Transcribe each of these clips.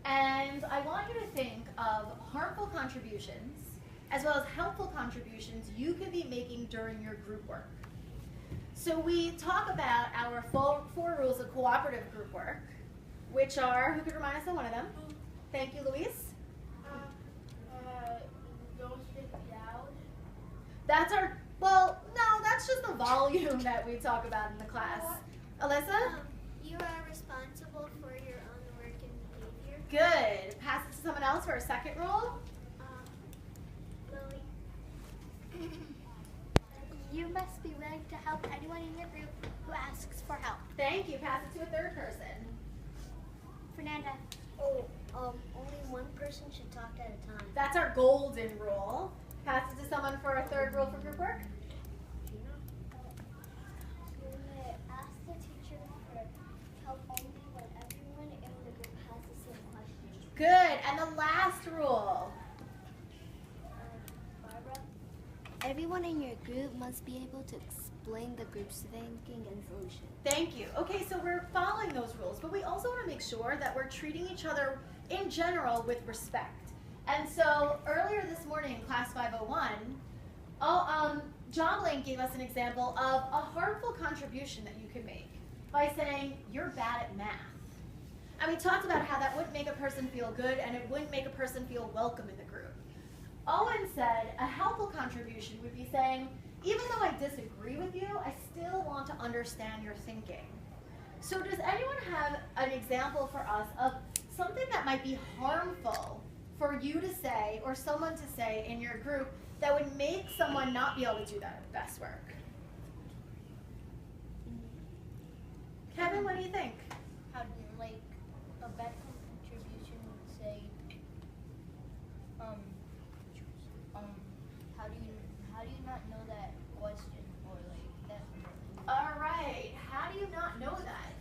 And I want you to think of harmful contributions as well as helpful contributions you could be making during your group work. So we talk about our four rules of cooperative group work, which are, who could remind us of one of them? Thank you, Luis. Don't speak loud. That's our, well, no, that's just the volume that we talk about in the class. Alyssa? You are responsible for your own work and behavior. Good. Pass it to someone else for a second rule. Lily. You must be willing to help anyone in your group who asks for help. Thank you. Pass it to a third person. Fernanda. Only one person should talk at a time. That's our golden rule. Pass it to someone for a third rule for group work. You may ask the teacher for help only when everyone in the group has the same question. Good. And the last rule. Barbara. Everyone in your group must be able to explain the group's thinking and solution. Thank you. Okay, so we're following those rules, but we also want to make sure that we're treating each other in general with respect. And so earlier this morning in class 501, John Blank gave us an example of a harmful contribution that you could make by saying you're bad at math. And we talked about how that wouldn't make a person feel good and it wouldn't make a person feel welcome in the group. Owen said a helpful contribution would be saying, even though I disagree with you, I still want to understand your thinking. So does anyone have an example for us of something that might be harmful for you to say or someone to say in your group that would make someone not be able to do that best work? Kevin, what do you think? How do you, like, a bad contribution would say, how do you not know that question, or like that? All right, how do you not know that?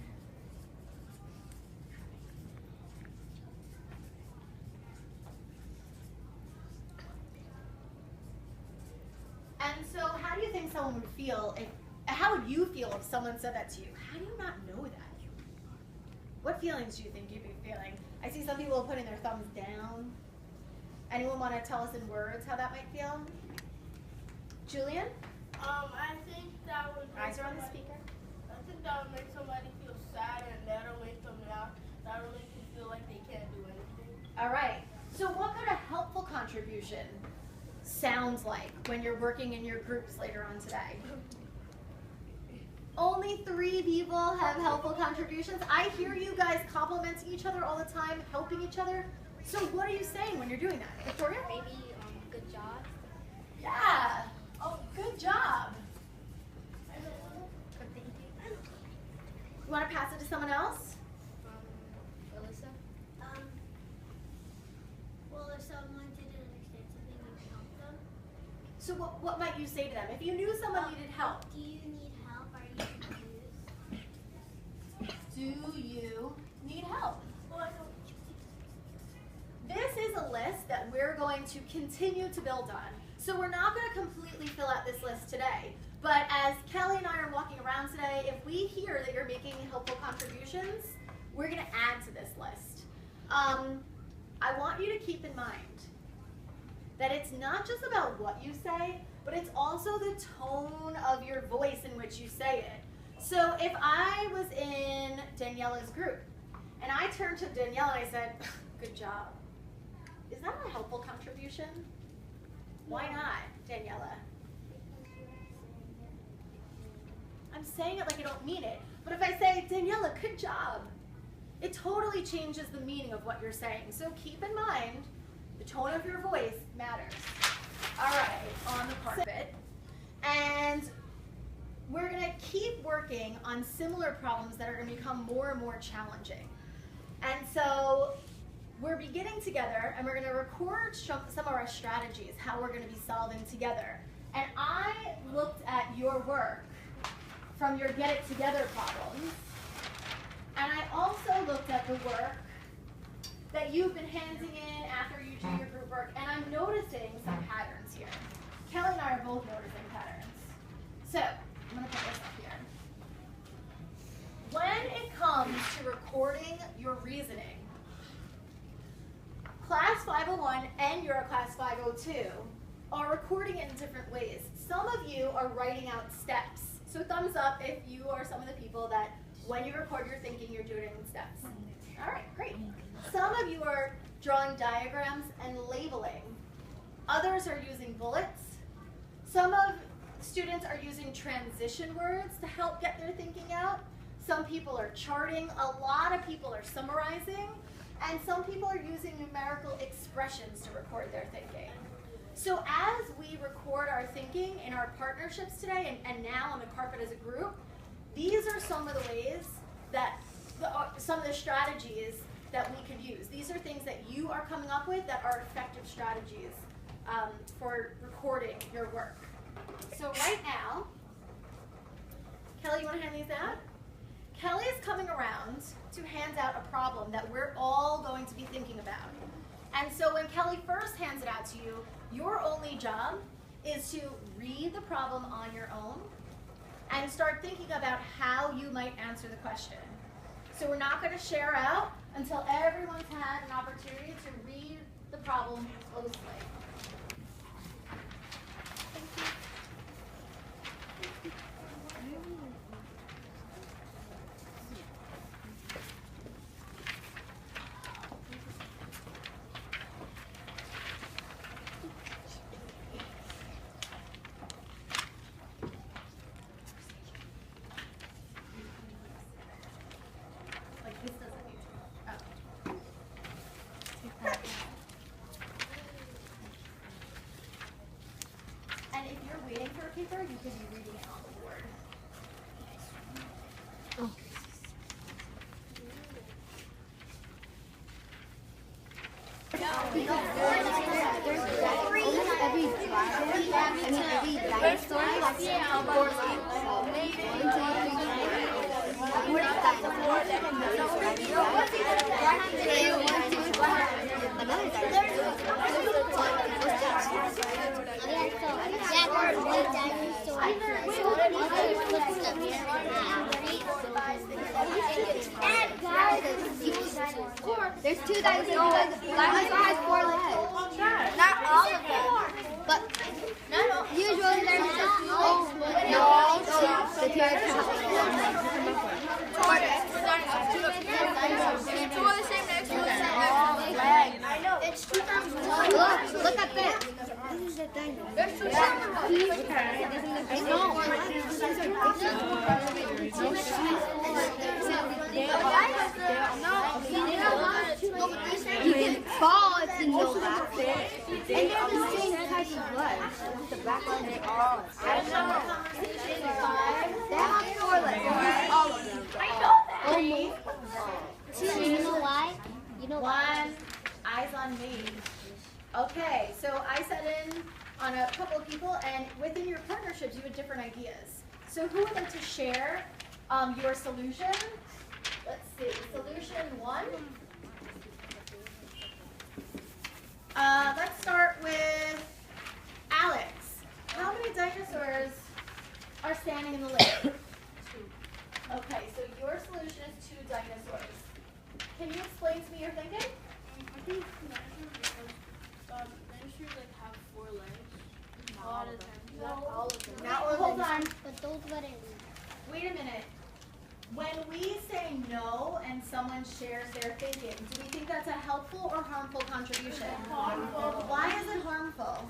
And so how do you think someone would feel how would you feel if someone said that to you? How do you not know that? What feelings do you think you'd be feeling? I see some people putting their thumbs down. Anyone want to tell us in words how that might feel? Julian? I think that would make Eyes are on the speaker. I think that would make somebody feel sad, and that'll make them that'll make them feel like they can't do anything. All right. So what kind of helpful contribution sounds like when you're working in your groups later on today? Only 3 people have helpful contributions. I hear you guys complimenting each other all the time, helping each other. So what are you saying when you're doing that? Victoria? Maybe good job. Yeah. Oh, good job. Thank you. You want to pass it to someone else? Alyssa? Well, if someone didn't understand something, you can help them. So what might you say to them? If you knew someone needed help, Do you need help? Are you confused? do you need help? This is a list that we're going to continue to build on. So we're not going to completely fill out this list today. But as Kelly and I are walking around today, if we hear that you're making helpful contributions, we're going to add to this list. I want you to keep in mind that it's not just about what you say, but it's also the tone of your voice in which you say it. So if I was in Daniela's group, and I turned to Daniela and I said, good job. Is that a helpful contribution? Why not, Daniela? I'm saying it like I don't mean it. But if I say, Daniela, good job, it totally changes the meaning of what you're saying. So keep in mind, the tone of your voice matters. All right, on the carpet. And we're going to keep working on similar problems that are going to become more and more challenging. And so we're beginning together, and we're going to record some of our strategies, how we're going to be solving together. And I looked at your work from your Get It Together problems, and I also looked at the work that you've been handing in after you do your group work, and I'm noticing some patterns here. Kelly and I are both noticing patterns. So, I'm going to put this up here. When it comes to recording your reasoning, 501 and you're a class 502 are recording it in different ways. Some of you are writing out steps. So thumbs up if you are some of the people that when you record your thinking, you're doing it in steps. All right, great. Some of you are drawing diagrams and labeling. Others are using bullets. Some of students are using transition words to help get their thinking out. Some people are charting. A lot of people are summarizing. And some people are using numerical expressions to record their thinking. So as we record our thinking in our partnerships today and now on the carpet as a group, these are some of the ways that, some of the strategies that we could use. These are things that you are coming up with that are effective strategies for recording your work. So right now, Kelly, you want to hand these out? Kelly is coming around to hand out a problem that we're all going to be thinking about. And so when Kelly first hands it out to you, your only job is to read the problem on your own and start thinking about how you might answer the question. So we're not going to share out until everyone's had an opportunity to read the problem closely. And if you're waiting for a paper, you could be reading it on the board. There's 2 dinosaurs. Dinosaur has 4 legs. Not all of them. But usually there's just the 2 are I know. It's 2001. Look at this. This is a dinosaur. There's 2 You can fall if you know that. And they're the same type of blood. The black one, they all. They have 4 legs. All of them. I know that. So you know why? You know why? 1, eyes on me. Okay, so I set in on a couple of people, and within your partnerships, you have different ideas. So who would like to share your solution? Let's see, solution 1. Let's start with Alex. How many dinosaurs are standing in the lake? 2. Okay, so your solution is 2 dinosaurs. Can you explain to me your thinking? I think dinosaurs like have 4 legs. A lot of them. Not all of them. Not all of Hold them. on. But those wouldn't. Wait a minute. When we say no and someone shares their thinking, do we think that's a helpful or harmful contribution? Harmful. Why is it harmful?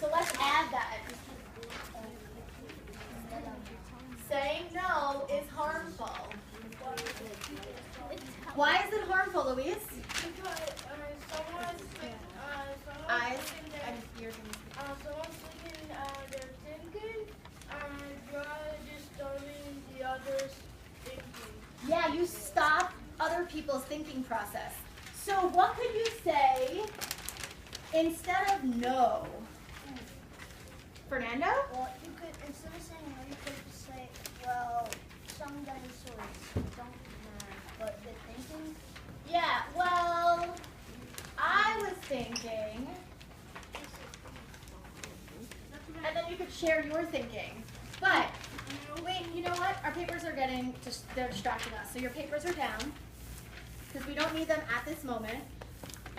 So let's add that. Saying no is harmful. Why is it harmful, Louise? Because someone's Eyes thinking and ears. someone's thinking they're thinking, you're disturbing the other's thinking. Yeah, you stop other people's thinking process. So what could you say instead of no? Fernando? Well, you could, instead of saying no, you could say, well, some dinosaurs don't have, but the thinking. Yeah, well, I was thinking, and then you could share your thinking. But, wait, you know what? Our papers are they're distracting us. So your papers are down, because we don't need them at this moment.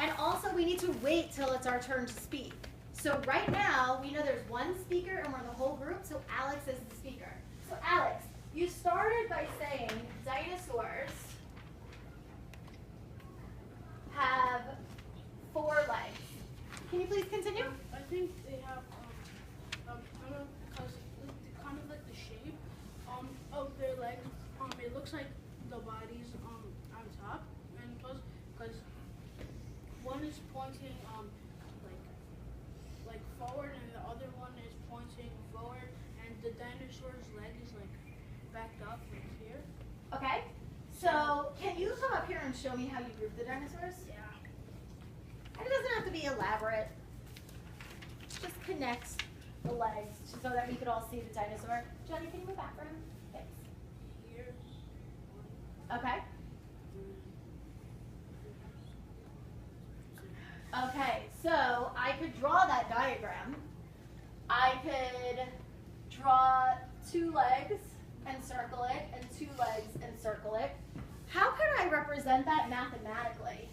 And also we need to wait till it's our turn to speak. So right now, we know there's one speaker and we're the whole group, so Alex is the speaker. So Alex, you started by saying dinosaurs have 4 legs. Can you please continue? I think they have kind of like the shape of their legs. It looks like the body's on top, and because one is pointing like forward, and the other one is pointing forward, and the dinosaur's leg is like backed up like here. Okay. So can you come up here and show me how you group the dinosaurs? Yeah. And it doesn't have to be elaborate. Just connect the legs so that we could all see the dinosaur. Johnny, can you move back for him? Thanks. Here. Okay. Okay, so I could draw that diagram. I could draw 2 legs and circle it, and 2 legs and circle it. How can I represent that mathematically?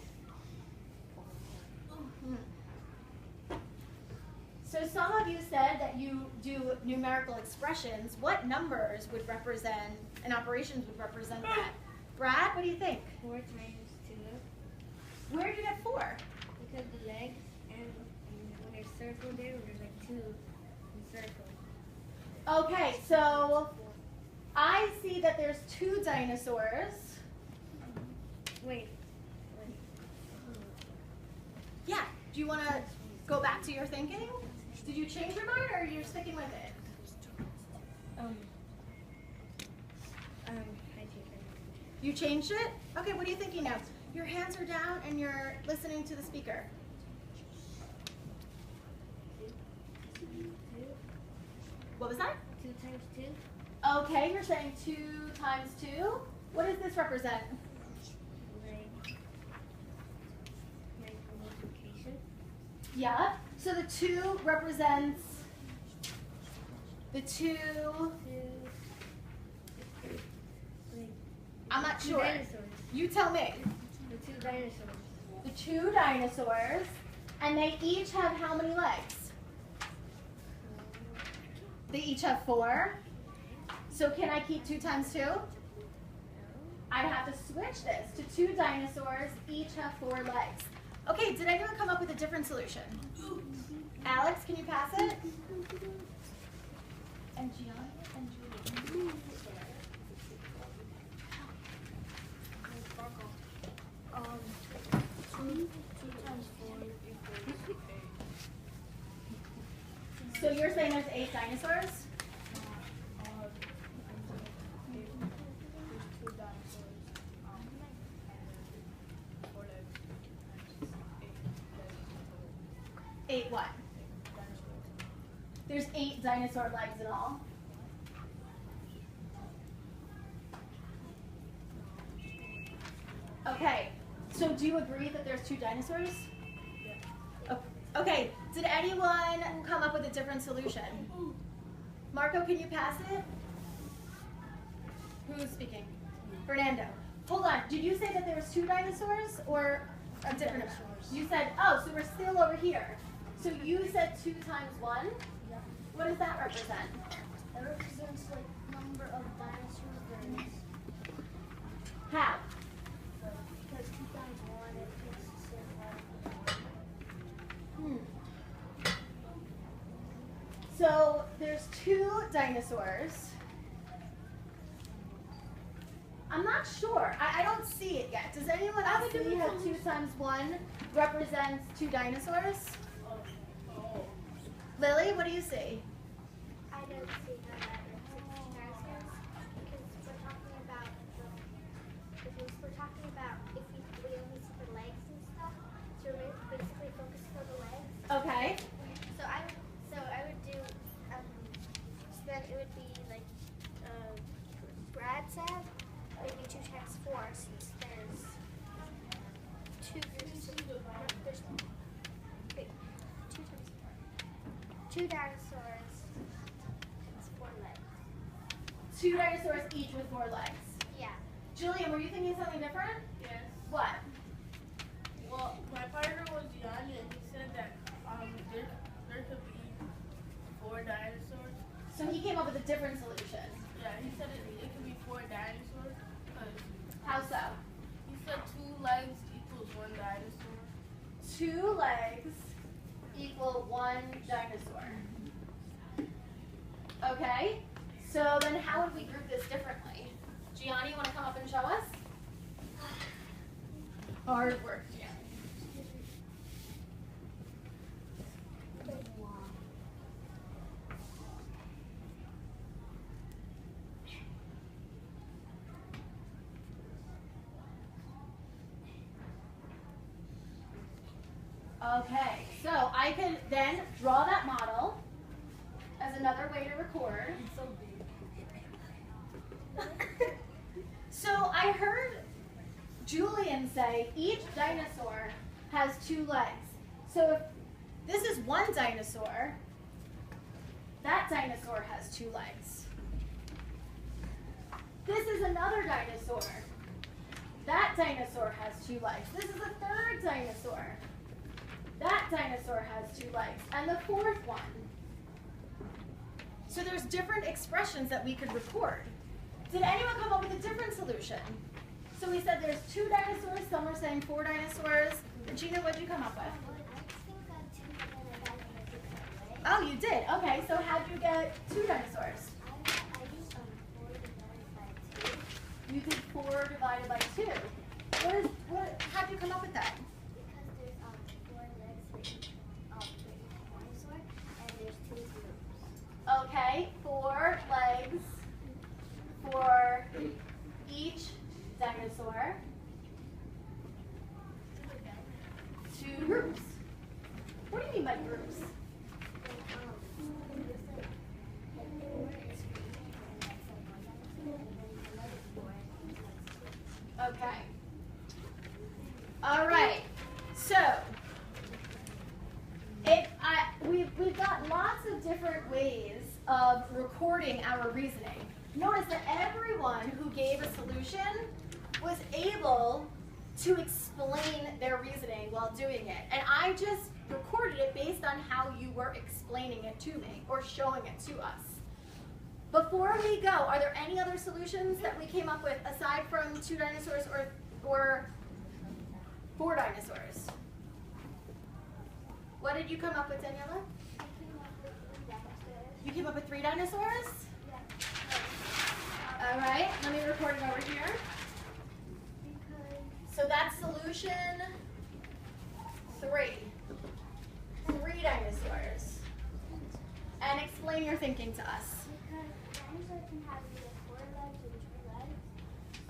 So some of you said that you do numerical expressions. What numbers would represent, and operations would represent that? Brad, what do you think? 4 times 2. Where did you get 4? Because the legs and when they're circled there, there's like 2 in circle. Okay, so I see that there's 2 dinosaurs. Wait. Yeah, do you want to go back to your thinking? Did you change your mind or you're sticking with it? I take it. You changed it? Okay, what are you thinking now? Your hands are down and you're listening to the speaker. What was that? 2 times 2. Okay, you're saying 2 times 2. What does this represent? Like multiplication. Yeah, so the 2 represents the 2, 2. Like I'm not 2 sure. dinosaurs. You tell me. The 2 dinosaurs. The 2 dinosaurs, and they each have how many legs? They each have 4. So can I keep 2 times 2? I have to switch this to 2 dinosaurs, each have 4 legs. Okay, did anyone come up with a different solution? Alex, can you pass it? And Gianni and Julie. So you're saying there's 8 dinosaurs? Eight what? There's 8 dinosaur legs in all. Okay, so do you agree that there's 2 dinosaurs? Okay, did anyone come up with a different solution? Marco, can you pass it? Who's speaking? Fernando. Hold on, did you say that there was 2 dinosaurs or a different amount? You said, oh, so we're still over here. So you said 2 times 1? Yeah. What does that represent? That represents like number of dinosaurs there is. How? Because 2 times 1 it makes the same one. So there's 2 dinosaurs. I'm not sure. I don't see it yet. Does anyone else see how 2 times 1 represents 2 dinosaurs? Lily, what do you see? I don't see how that represents dinosaurs because we're talking about if we only see the legs and stuff, so we're basically focused on the legs. Okay. So I would do so then it would be like Brad said, maybe 2 times 4 since there's 2 there's wait, 2 times 4. 2 dinosaurs, it's 4 legs. 2 dinosaurs each with 4 legs. Yeah. Julian, were you thinking something different? Yes. What? Well, my partner 4 dinosaurs. So he came up with a different solution. Yeah, he said it could be 4 dinosaurs. How so? He said 2 legs equals 1 dinosaur. 2 legs equal 1 dinosaur. Okay, so then how would we group this differently? Gianni, you want to come up and show us? Hard work, Gianni. Okay, so I can then draw that model as another way to record. So I heard Julian say each dinosaur has 2 legs. So if this is 1 dinosaur, that dinosaur has 2 legs. This is another dinosaur. That dinosaur has 2 legs. This is a 3rd dinosaur. That dinosaur has 2 legs. And the 4th one. So there's different expressions that we could record. Did anyone come up with a different solution? So we said there's 2 dinosaurs. Some were saying 4 dinosaurs. Regina, what did you come up with? Oh, you did? Okay, so how did you get 2 dinosaurs? You did 4 divided by 2. How did you come up with that? Okay, 4 legs for each dinosaur. 2 groups. What do you mean by groups? Okay. All right. So we've got lots of different ways of recording our reasoning. Notice that everyone who gave a solution was able to explain their reasoning while doing it. And I just recorded it based on how you were explaining it to me or showing it to us. Before we go, are there any other solutions that we came up with aside from 2 dinosaurs or 4 dinosaurs? What did you come up with, Daniela? You came up with 3 dinosaurs? All right, let me record it over here. So that's solution 3. 3 dinosaurs. And explain your thinking to us.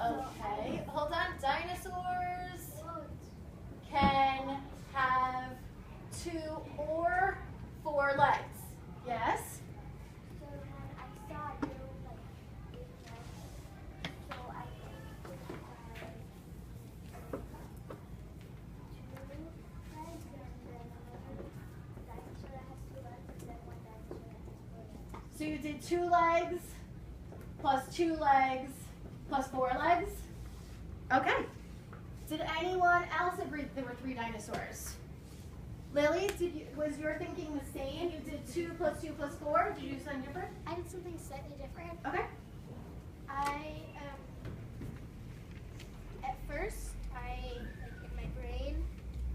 Okay, hold on. Dinosaurs can have 2 or 4 legs. Yes? So you did 2 legs plus 2 legs plus 4 legs? Okay. Did anyone else agree that there were 3 dinosaurs? Lily, was your thinking the same? You did 2 plus 2 plus 4? Did you do something different? I did something slightly different. Okay. At first, in my brain,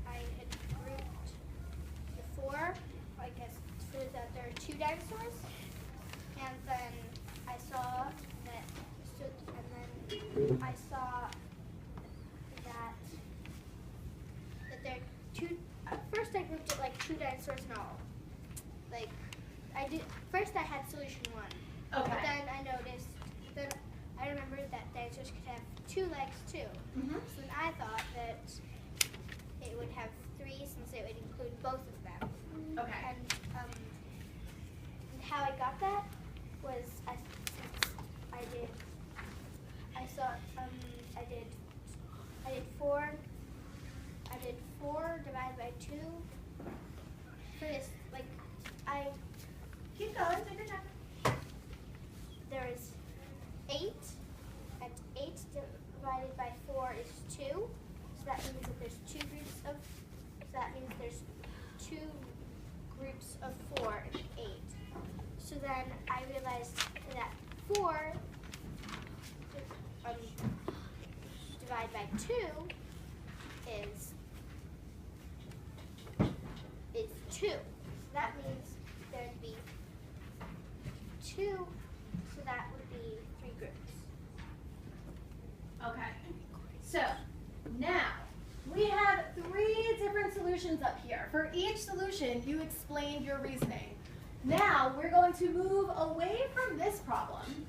I had grouped the 4, I guess, so that there are 2 dinosaurs. And then I saw that, I saw that there are 2, first I grouped it like 2 dinosaurs in all. Like, first I had solution 1. Okay. But then I noticed, then I remembered that dinosaurs could have 2 legs too. Mm-hmm. So then I thought that it would have 3 since it would include both of them. Okay. And how I got that was I did 4 divided by 2 for this, like, Keep going, take your time. there is 8, and 8 divided by 4 is 2, so that means that there's 2 groups of, so that means there's 2 groups of 4 and 8. 2. So that means there'd be 2, so that would be 3 groups. Okay. So now we have 3 different solutions up here. For each solution, you explained your reasoning. Now we're going to move away from this problem,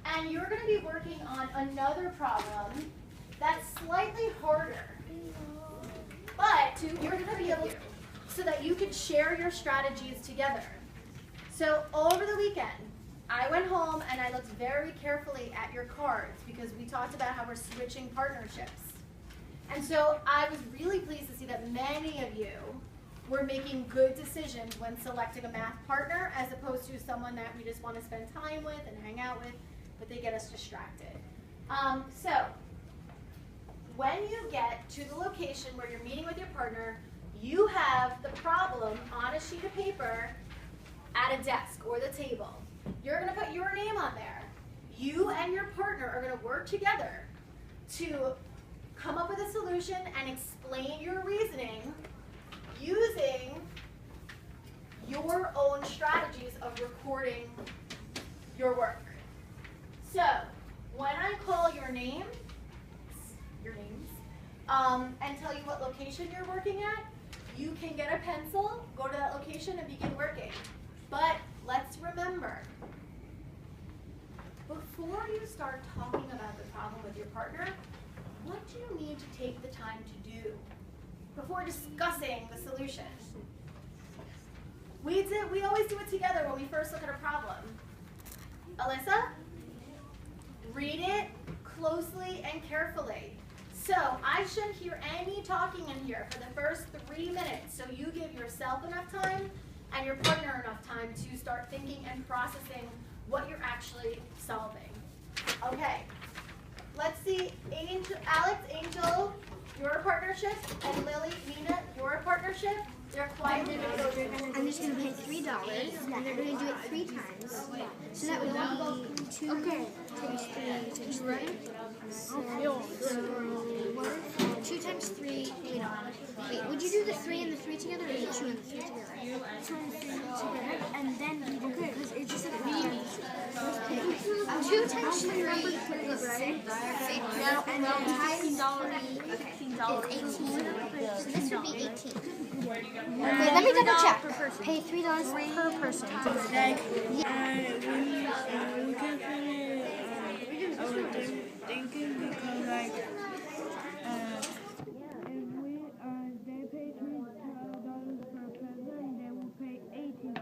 and you're going to be working on another problem that's slightly harder. But you're going to be able to, so that you can share your strategies together. So over the weekend, I went home and I looked very carefully at your cards because we talked about how we're switching partnerships. And so I was really pleased to see that many of you were making good decisions when selecting a math partner as opposed to someone that we just want to spend time with and hang out with, but they get us distracted. So when you get to the location where you're meeting with your partner, you have the problem on a sheet of paper at a desk or the table. You're going to put your name on there. You and your partner are going to work together to come up with a solution and explain your reasoning using your own strategies of recording your work. So when I call your names, and tell you what location you're working at, you can get a pencil, go to that location, and begin working. But let's remember, before you start talking about the problem with your partner, what do you need to take the time to do before discussing the solution? We always do it together when we first look at a problem. Alyssa, read it closely and carefully. So I shouldn't hear any talking in here for the first 3 minutes. So you give yourself enough time and your partner enough time to start thinking and processing what you're actually solving. Okay, let's see, Alex, Angel, your partnership, and Lily, Nina, your partnership. They're quiet. I'm just going to pay $3, and they're going to do it 3 times. So that would be 2 times 3 times 3. So 2 times 3, $3. Wait, would you do the 3 and the 3 together, or the 2 and the 3 together? 2 and the 3 together, and then you do it, because it just said 2 times 3 is 6. Now, and then times 3 is 18. So this would be 18. Wait, let me double check. Pay $3 per person. Thinking because like if they pay $12 per person, they will pay $18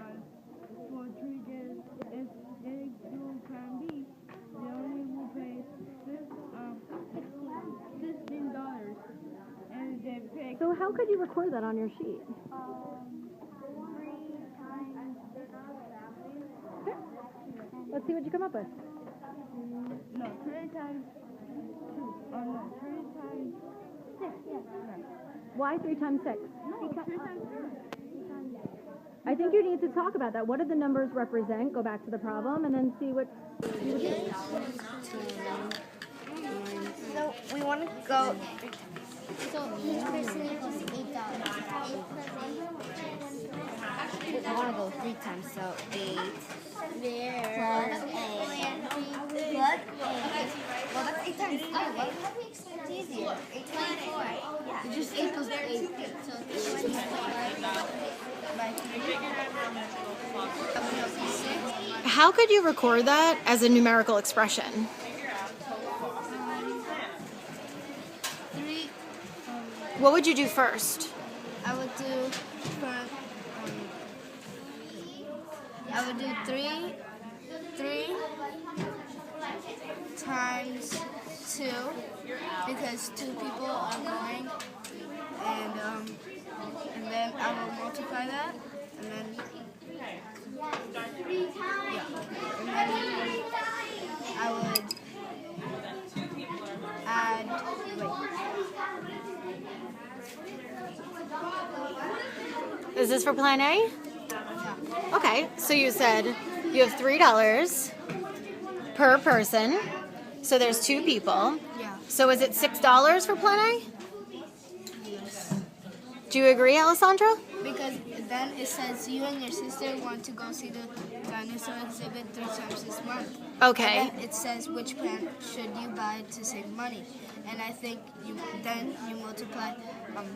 for 3 days. If they do plan B, they only will pay $16, and they pay. So how could you record that on your sheet? 3 times. Let's see what you come up with. No, 3 times 2. No, 3 times 6. Yes. Why 3 times 6? No, 3 times 2. I think you need to talk about that. What do the numbers represent? Go back to the problem and then see what. So we want to go. So each person is $8. I want to go 3 times, so 8 plus 8 plus 8. Well, that's 8 times 3. How do we explain it easier? 8 times 4. It's just 8 plus 8. So 24. How could you record that as a numerical expression? 3. What would you do first? I would do I would do 3 times 2 because 2 people are going, and then I will multiply that, and then I would add. Is this for plan A? Okay, so you said you have $3 per person, so there's 2 people. Yeah. So is it $6 for plan A? Yes. Do you agree, Alessandra? then it says you and your sister want to go see the dinosaur exhibit 3 times this month. Okay. And then it says which plan should you buy to save money. And I think you multiply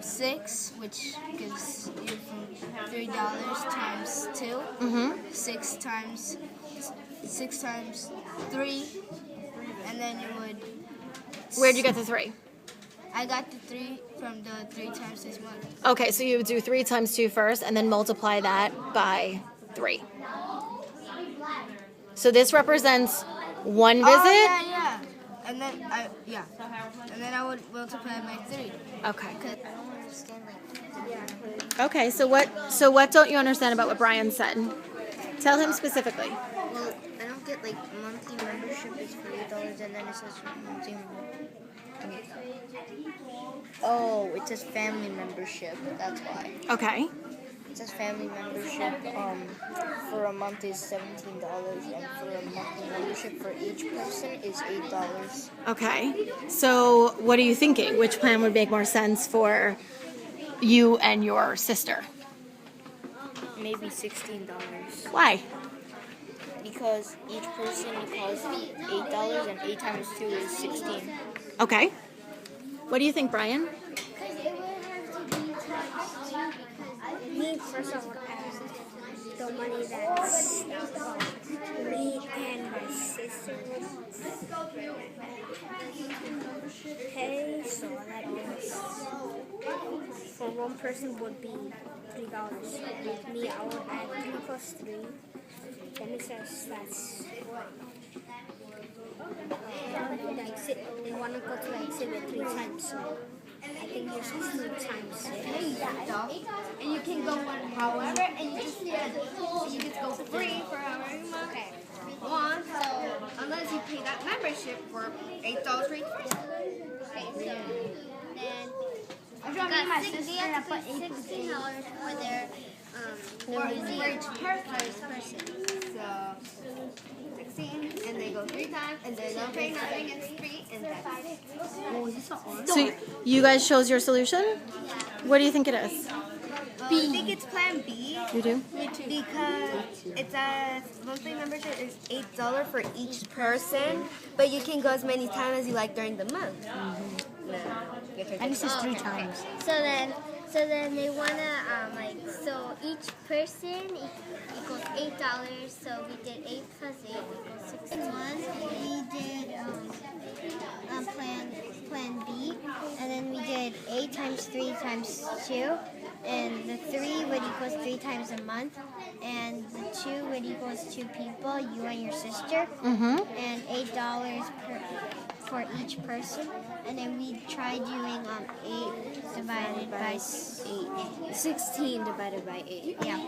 6, which gives you from $3 times 2, Mm-hmm. 6 times 3, and then you would. Where'd you get the 3? I got the 3 from the 3 times this month. Okay, so you would do 3 times 2 first, and then multiply that by 3. So this represents one visit. Oh, yeah. And then I would multiply by 3. Okay. Cause I don't understand Okay. So what don't you understand about what Brian said? Tell him specifically. Well, I don't get monthly membership is for $8, and then it says monthly. Oh, it says family membership. That's why. Okay. It says family membership. For a month is $17, and for a monthly membership for each person is $8. Okay. So what are you thinking? Which plan would make more sense for you and your sister? Maybe $16. Why? Because each person costs $8, and 8 times 2 is 16. Okay. What do you think, Brian? Because it would have to be times 2 because me first of all asked the money that's me and my sister would pay, so that means for one person would be $3. With me, I would add 3 plus 3. Then it says that's what. They want to go to the exhibit 3 times, so I think there's 16 times. And you can go however, and you just go free for however you want. So unless you pay that membership for $8 for each person. Then I'm trying to get my sister to put $16 for their for each person. So 16, and they go 3 times, and they don't pay nothing. It's free, and that's it. Oh, is this so on? So you guys chose your solution? What do you think it is? I think it's Plan B. You do? Because it says monthly membership is $8 for each person, but you can go as many times as you like during the month. And this is 3 times. So then they wanna so each person equals $8. So we did 8 plus 8 equals 16. We did plan B, and then we did 8 times 3 times 2, and the 3 would equals 3 times a month, and the 2 would equals 2 people, you and your sister, Mm-hmm. and $8 for each person, and then we tried doing 8 divided by 8. 16 divided by 8. Yeah,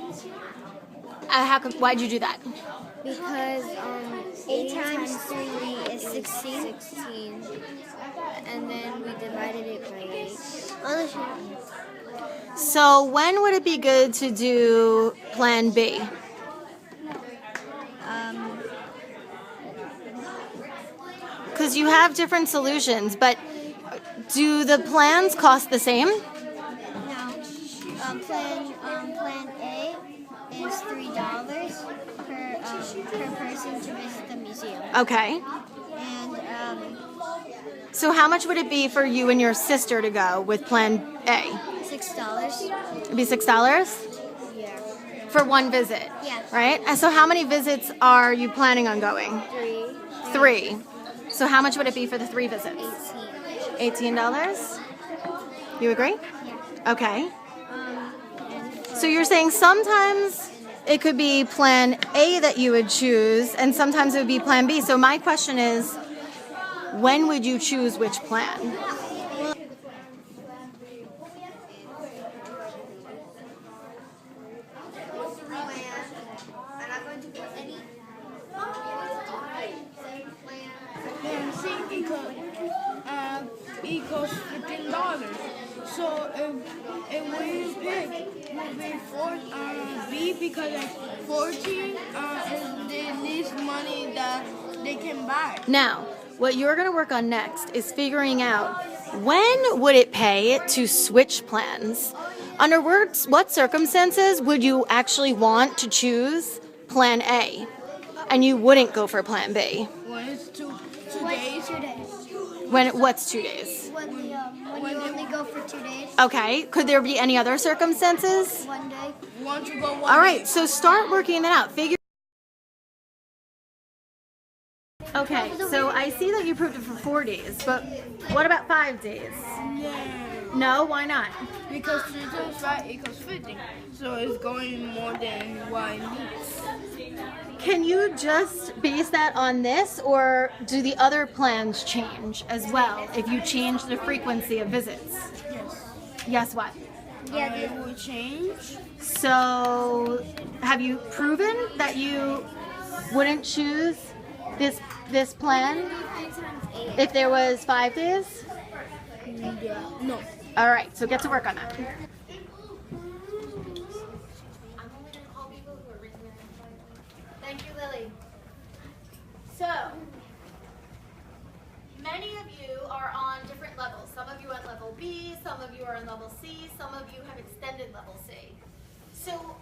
Why'd you do that? because 8 times 3 is 16. 16. And then we divided it by 8. So when would it be good to do Plan B? Because you have different solutions, but do the plans cost the same? No. Plan A is $3 per person to visit the museum. Okay. And So how much would it be for you and your sister to go with Plan A? $6. It'd be $6? Yeah. For one visit? Yeah. Right? And so how many visits are you planning on going? 3. 3. So how much would it be for the 3 visits? 18. $18? You agree? Yeah. Okay. So you're saying sometimes it could be Plan A that you would choose, and sometimes it would be Plan B. So my question is, when would you choose which plan? Then C equals $15. So if we pick would be B because it's 14 is the least money that they can buy. Now, what you're going to work on next is figuring out when would it pay to switch plans? Under what circumstances would you actually want to choose plan A and you wouldn't go for plan B? When it's two What's days. 2 days? What's 2 days? When you only go for 2 days, Okay, could there be any other circumstances? 1 day. Want to go one All right, day. so start working it out. Figure. Okay, so I see that you proved it for 4 days, but what about 5 days? No, why not? Because 3 times 5 equals 50. So it's going more than what I need. Can you just base that on this, or do the other plans change as well if you change the frequency of visits? Yes. Yes, what? Yeah, It will change. So, have you proven that you wouldn't choose this plan 3 times 8. if there was 5 days? Yeah. No. All right, so get to work on that. Thank you, Lily. So, many of you are on different levels. Some of you are on level B, some of you are on level C, some of you have extended level C. So,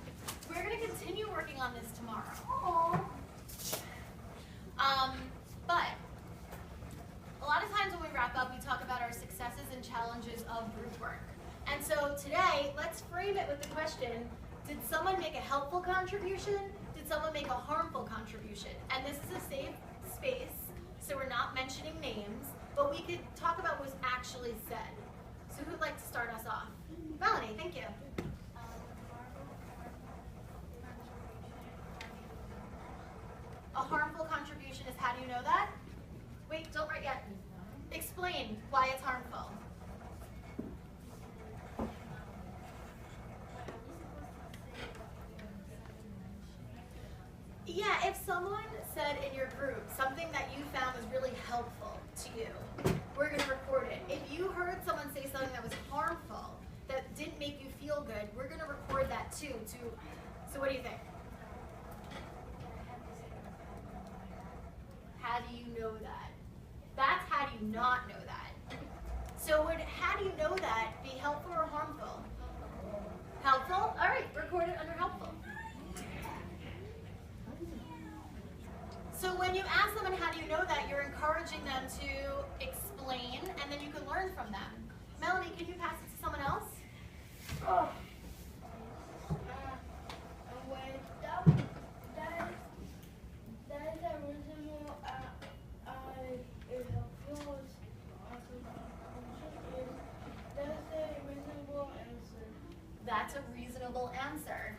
we're going to continue working on this tomorrow. But a lot of times when we wrap up, we talk about our successes and challenges of group work. And so today, let's frame it with the question, did someone make a helpful contribution? Did someone make a harmful contribution? And this is a safe space, so we're not mentioning names, but we could talk about what was actually said. So who'd like to start us off? Melanie, thank you. A harmful contribution is, how do you know that? Wait, don't write yet. Explain why it's harmful. Yeah, if someone said in your group something that you found was really helpful to you, we're going to record it. If you heard someone say something that was harmful, that didn't make you feel good, we're going to record that too. So what do you think? How do you know that? That's how do you not know that. So would how do you know that be helpful or harmful? Helpful? All right, record it under helpful. So when you ask someone how do you know that, you're encouraging them to explain, and then you can learn from them. Melanie, can you pass it to someone else? Oh. That is a reasonable, that's a reasonable answer. That's a reasonable answer.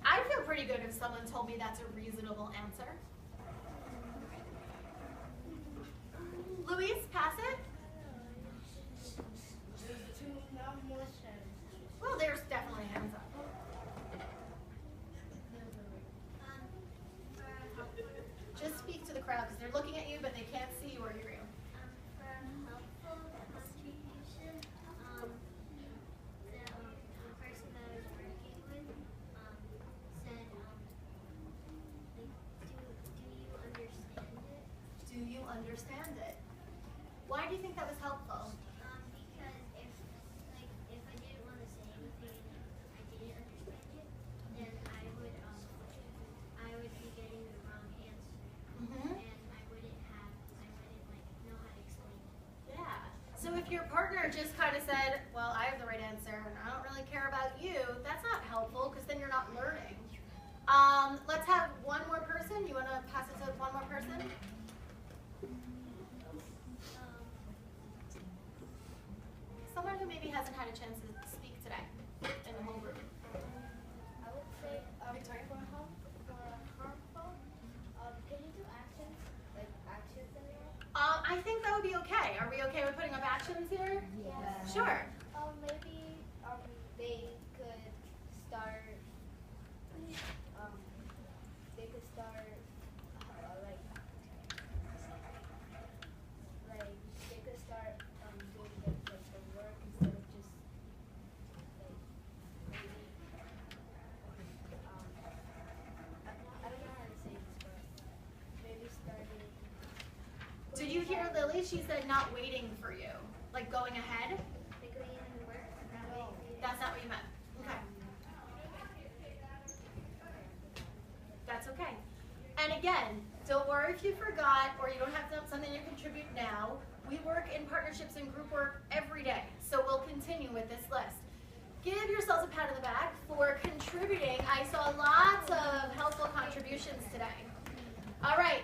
I'd feel pretty good if someone told me that's a reasonable answer. Luis, pass it. Well, there's definitely hands up. Just speak to the crowd because they're looking at you, but they can't see you or hear you. For helpful contribution, the person that I was working with said, Do you understand it? Why do you think that was helpful? because if I didn't want to say anything and I didn't understand it, then I would be getting the wrong answer, Mm-hmm. and I wouldn't know how to explain it. Yeah. So if your partner just kind of said, well, I have the right answer and I don't really care about you, that's not helpful because then you're not learning. Let's have one more person. You want to pass it to one more person? Someone who maybe hasn't had a chance to speak today in the whole group. I would say, Victoria? for harmful, can you do actions, like actions in there? I think that would be okay. Are we okay with putting up actions here? Yeah. Sure. Maybe they could start they could start doing the work instead of just I don't know how to say this, but maybe starting. Did you hear Lily? She said not waiting for you, like going ahead. Like going in and work, That's not what you meant. again, don't worry if you forgot or you don't have something to contribute now. We work in partnerships and group work every day, so we'll continue with this list. Give yourselves a pat on the back for contributing. I saw lots of helpful contributions today. All right,